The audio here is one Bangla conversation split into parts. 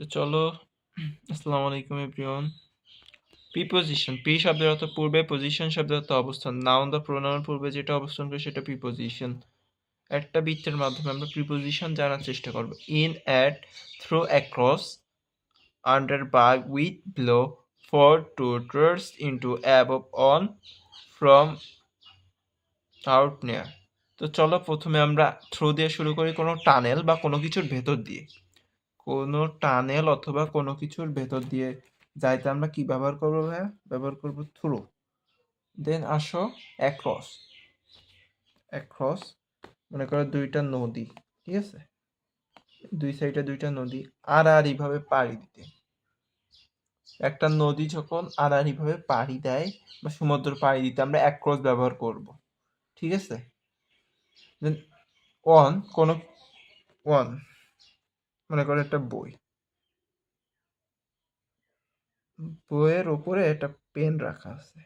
তো চলো, আসসালামু আলাইকুম এভরিওয়ান। প্রিপোজিশন, প্রি শব্দের অর্থ পূর্বে, পজিশন শব্দের অর্থ অবস্থান। নাউন বা প্রোনাউন পূর্বে যেটা অবস্থান করে সেটা প্রিপোজিশন। একটা বৃত্তের মাধ্যমে আমরা প্রিপোজিশন জানার চেষ্টা করব। In, at, through, across, under, by, with, below, for, towards, into, above, on, from, out, near. তো চলো প্রথমে আমরা থ্রু দিয়ে শুরু করি, কোনো টানেল বা কোনো কিছুর ভেতর দিয়ে। কোনো টানেল অথবা কোনো কিছুর ভেতর দিয়ে যাইতে আমরা কি ব্যবহার করবো ভাইয়া? ব্যবহার করব থ্রু। দেন আসো অ্যাক্রস। অ্যাক্রস মনে করো দুইটা নদী, ঠিক আছে, দুই সাইডে দুইটা নদী আড়াআড়িভাবে পাড়ি দিতে। একটা নদী যখন আড়াআড়িভাবে পাড়ি দেয় বা সমুদ্র পাড়ি দিতে আমরা অ্যাক্রস ব্যবহার করব, ঠিক আছে। দেন অন, কোনো অন মনে করো একটা বই, বইয়ের উপরে একটা পেন রাখা আছে,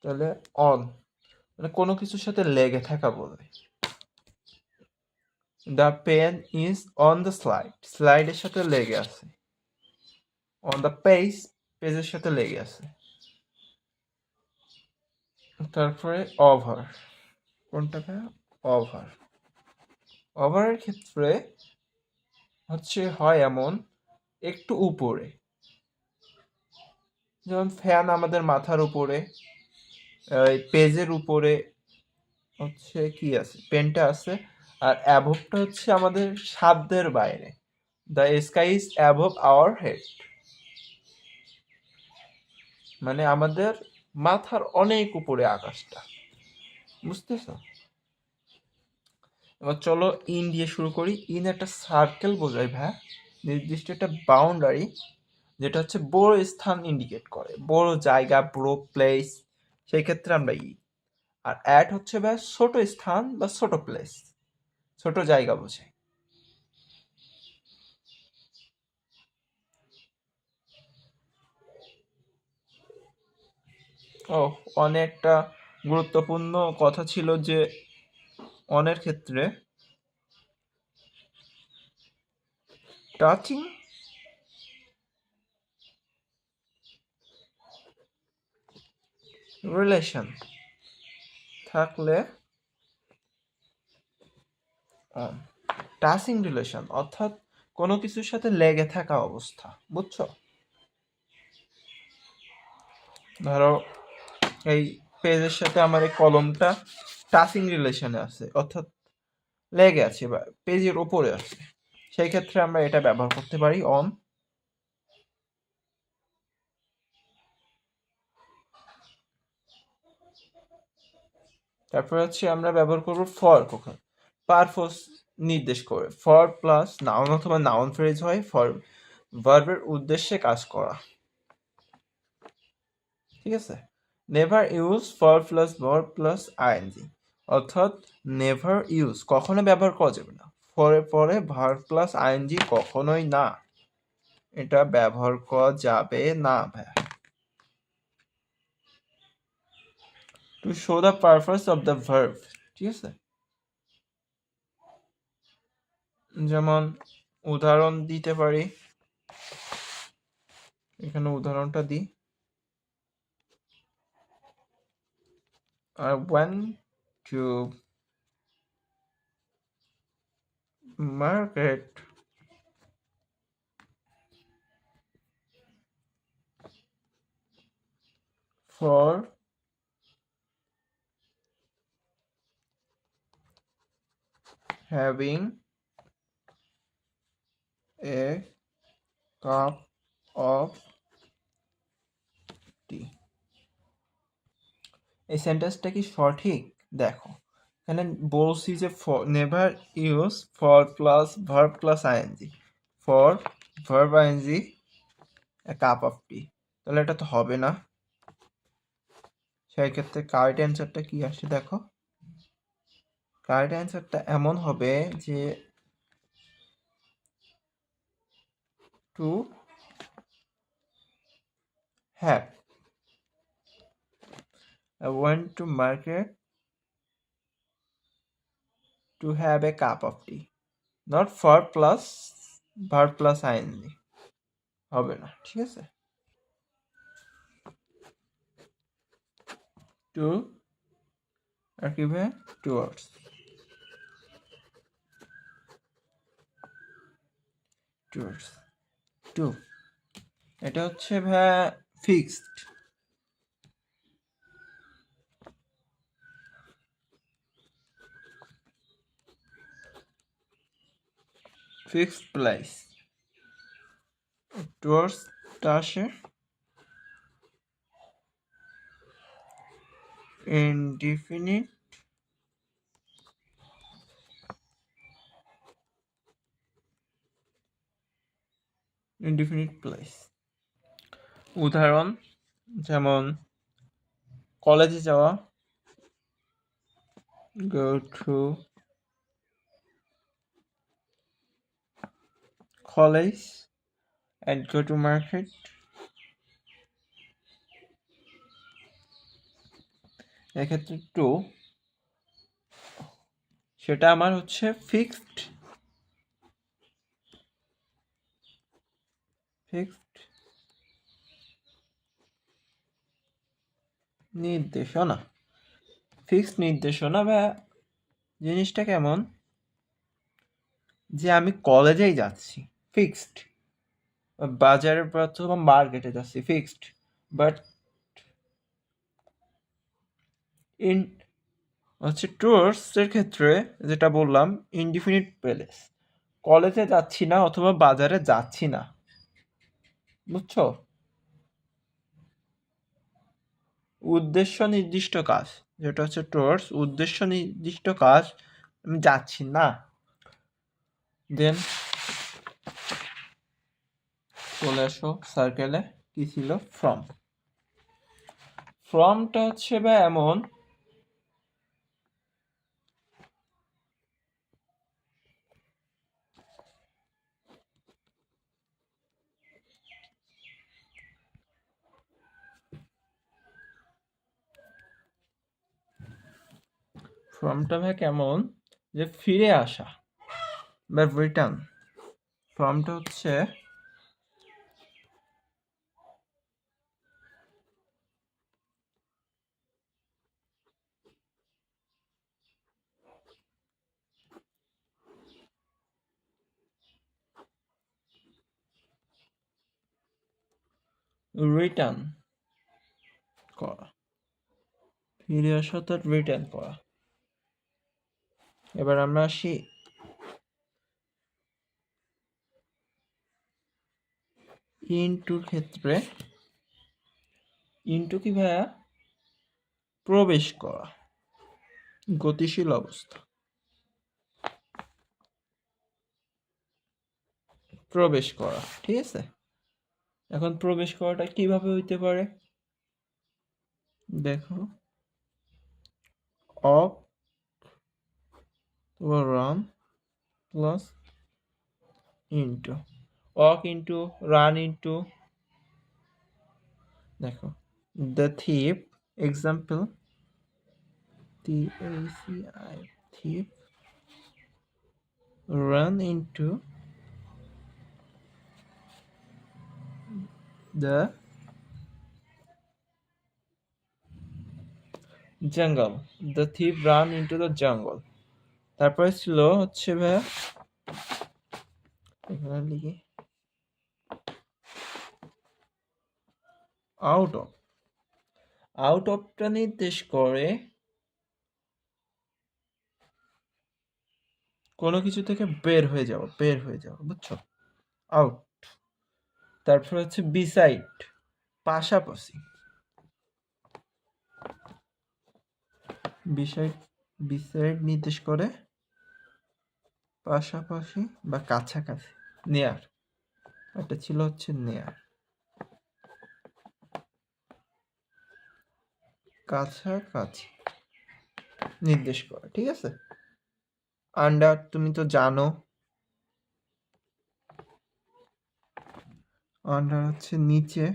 তাহলে অন মানে কোনো কিছুর সাথে লেগে থাকা বলে। The pen is on the slide, স্লাইডের সাথে লেগে আছে। অন দ্য পেজ, পেজের সাথে লেগে আছে। তারপরে ওভার, কোনটাকে? ওভার। ওভারের ক্ষেত্রে হচ্ছে হয় এমন একটু উপরে, যেমন ফ্যান আমাদের মাথার উপরে, পেজের উপরে হচ্ছে কি আছে, পেনটা আছে। আর অ্যাভবটা হচ্ছে আমাদের সাধ্যের বাইরে। The sky is above our head, মানে আমাদের মাথার অনেক উপরে আকাশটা, বুঝতেছ? এবার চলো ইন দিয়ে শুরু করি। ইন একটা সার্কেল বোঝায় ভাই, নির্দিষ্ট একটা বাউন্ডারি, যেটা হচ্ছে বড় স্থান ইন্ডিকেট করে, বড় জায়গা, বড় প্লেস, সেই ক্ষেত্রে আমরা ই। আর অ্যাট হচ্ছে ভাই ছোট স্থান বা ছোট প্লেস, ছোট জায়গা বোঝায়। ও, অনেকটা গুরুত্বপূর্ণ কথা ছিল যে অনের ক্ষেত্রে টাচিং রিলেশন থাকলে অন। টাচিং রিলেশন অর্থাৎ কোনো কিছুর সাথে লেগে থাকা অবস্থা, বুঝছো? ধরো এই পেজের সাথে আমার এই কলমটা টাচিং রিলেশনে আছে, অর্থাৎ লেগে আছে বা পেজের উপরে আছে, সেই ক্ষেত্রে আমরা এটা ব্যবহার করতে পারি অন। তারপর হচ্ছে আমরা ব্যবহার করব ফর, কখন পারপোজ নির্দেশ করে। ফর প্লাস নাউন অথবা নাউন ফ্রেজ হয় ফর ভার্বের উদ্দেশ্যে কাজ করা, ঠিক আছে। Never use for plus verb plus ING, অর্থাৎ নেভার ইউজ কখনো ব্যবহার করা যাবে না, ফরের পরে ভার্ব প্লাস আইএনজি কখনোই না, এটা ব্যবহার করা যাবে না ভাই। To show the purpose of the verb, ঠিক আছে। যেমন উদাহরণ দিতে পারি, এখানে উদাহরণটা দিই। I went to market for having a cup of tea. এই সেন্টেন্সটা কি সঠিক? দেখো এখানে বলছি যে never use for plus verb plus I N G, for verb I N G a cup of tea, তাহলে এটা তো হবে না। সেই ক্ষেত্রে কারেক্ট অ্যান্সারটা কি আসে দেখো, কারেক্ট অ্যান্সারটা এমন হবে যে to have. I went to market to have a cup of tea. Not for plus verb plus ING হবে না, ঠিক আছে। টু আর কি ভাই, টুয়ার্ডস, টুয়ার্ডস, টু, এটা হচ্ছে ভাই ফিক্সড, ফিক্সড প্লেস। টুয়ার্ডস টা আসে ইনডিফিনিট, ইনডিফিনিট প্লেস। উদাহরণ যেমন কলেজে যাওয়া, go to college and go to market। এক্ষেত্রে টু সেটা আমার হচ্ছে ফিক্সড, ফিক্সড নির্দেশনা, ফিক্সড নির্দেশনা। বা জিনিসটা কেমন, যে আমি কলেজেই যাচ্ছি ফিক্সড, বাজারের অথবা মার্কেটে যাচ্ছি ফিক্সড, বাট ইন হচ্ছে টুয়ার্ডস এর ক্ষেত্রে যেটা বললাম ইনডিফিনিট প্লেস, কলেজে যাচ্ছি না অথবা বাজারে যাচ্ছি না, বুঝছো। উদ্দেশ্য নির্দিষ্ট কাজ, যেটা হচ্ছে টুয়ার্ডস উদ্দেশ্য নির্দিষ্ট কাজ, আমি যাচ্ছি না। দেন চলে আসো সার্কেলে, কি ছিল ফ্রম। ফ্রমটা হচ্ছে বা এমন, ফ্রমটা ভাই কেমন, যে ফিরে আসা বা রিটার্ন। ফ্রমটা হচ্ছে রিটার্ন করা, ফিরে আসা তো রিটার্ন করা। এবার আমরা আসি ইনটুর ক্ষেত্রে। ইনটু কি ভাইয়া, প্রবেশ করা, গতিশীল অবস্থা, প্রবেশ করা, ঠিক আছে। এখন প্রবেশ করাটা কিভাবে হইতে পারে, দেখো of run plus into, walk into, run into. দেখো the thief, example TACI, thief run into the jungle, the thief run into the jungle। তারপরে ছিল হচ্ছে ভাইয়া, এখানে লিখি আউট অফ। আউট অফটা নির্দেশ করে কোনো কিছু থেকে বের হয়ে যাওয়া, বের হয়ে যাওয়া, বুঝছো, আউট। তারপর হচ্ছে বিসাইড, পাশাপাশি, বিসাইড, বিসাইড নির্দেশ করে পাশাপাশি বা কাছাকাছি, নেয়ার, এটা ছিল হচ্ছে নেয়ার, কাছাকাছি নির্দেশ করে, ঠিক আছে। আন্ডার তুমি তো জানো, আন্ডার হচ্ছে নিচে,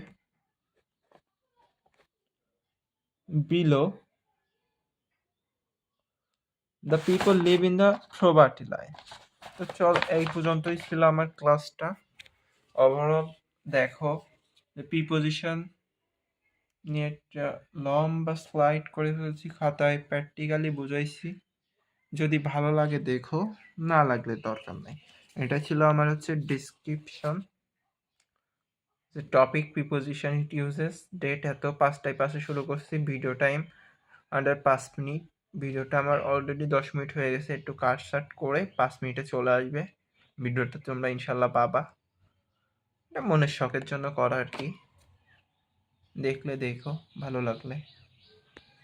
below, the people live in the poverty line, তো চল, এই পর্যন্তই ছিল আমার ক্লাসটা। ওভারঅল দেখো যে প্রিপোজিশন নিয়ে একটা লম্বা স্লাইড করে ফেলছি, খাতায় প্র্যাকটিক্যালি বুঝাইছি। যদি ভালো লাগে দেখো, না লাগলে দরকার নেই। এটা ছিল আমার হচ্ছে ডিসক্রিপশন, যে topic preposition it uses, date এত 5টায় 5-এ শুরু করছি, ভিডিও টাইম আন্ডার 5 মিনিট। ভিডিওটা আমার অলরেডি 10 মিনিট হয়ে গেছে, একটু কাট সাট করে 5 মিনিটে চলে আসবে ভিডিওটা, তোমরা ইনশাল্লাহ পাবা। এটা মনের শখের জন্য করা আর কি, দেখলে দেখো, ভালো লাগলে।